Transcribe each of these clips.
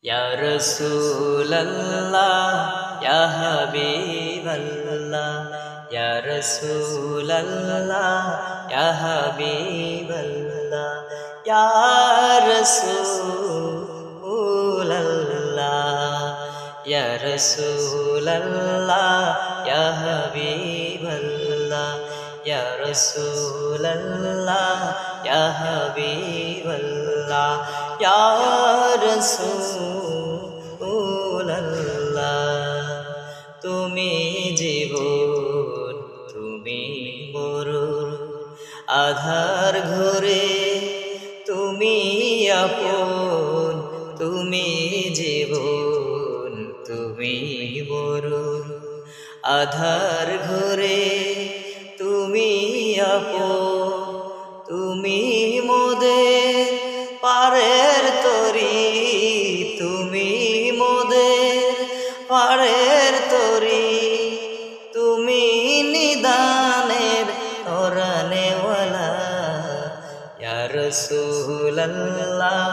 ইয়া রাসূলাল্লাহ ইয়া হাবিবাল্লাহ ইয়া রাসূলাল্লাহ ইয়া হাবিবাল্লাহ ইয়া রাসূলাল্লাহ ইয়া রাসূলাল্লাহ ইয়া হাবিবাল্লাহ ইয়া রাসূলাল্লাহ ইয়া হাবিবাল্লাহ ইয়া রাসূলাল্লাহ তুমি জীবন তুমি মরণ আধার ঘরে তুমি আপন তুমি জীবন তুমি মরণ আধার ঘরে তুমি আপন তুমি মোদের পারের তরি তুমি মোদের পারের তরি তুমি নিদানের তরানেওয়ালা ইয়া রাসূলাল্লাহ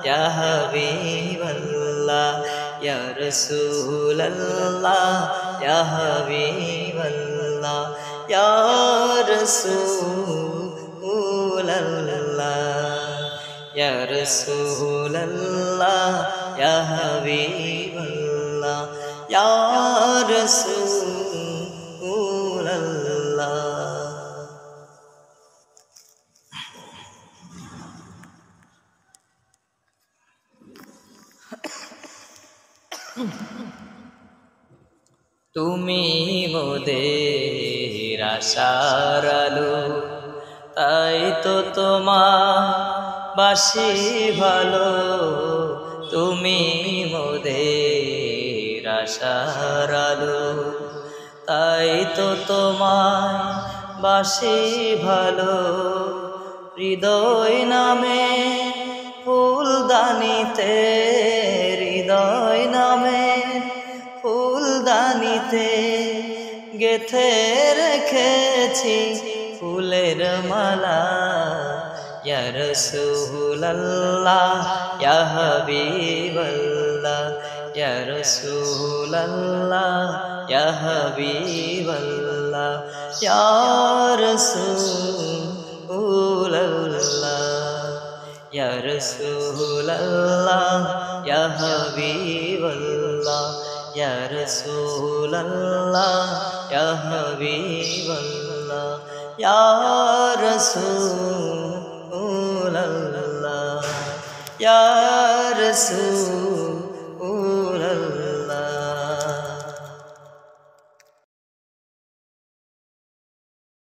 ইয়া হাবিবাল্লাহ ইয়া রাসূলাল্লাহ ইয়া হাবিবাল্লাহ ইয়া রাসূলাল্লাহ ইয়া রাসূলাল্লাহ ইয়া হাবিবাল্লাহ ইয়া রাসূলাল্লাহ তুমি মোদের আশার আলো তাই তো তোমার বাসি ভালো তুমি মোদের আশার আলো তাই তো তোমার বাসি ভালো হৃদয় নামে ফুলদানিতে হৃদয় নামে ফুলদানিতে গেথে রেখেছি ফুলের মালা ইয়া রাসূলাল্লাহ ইয়া হাবিবাল্লাহ ইয়া রাসূলাল্লাহ ইয়া হাবিবাল্লাহ ইয়া রাসূলাল্লাহ ইয়া রাসূলাল্লাহ ইয়া হাবিবাল্লাহ ইয়া রাসূলাল্লাহ ইয়া হাবিবাল্লাহ ইয়া রাসূলাল্লাহ ইয়া রাসূল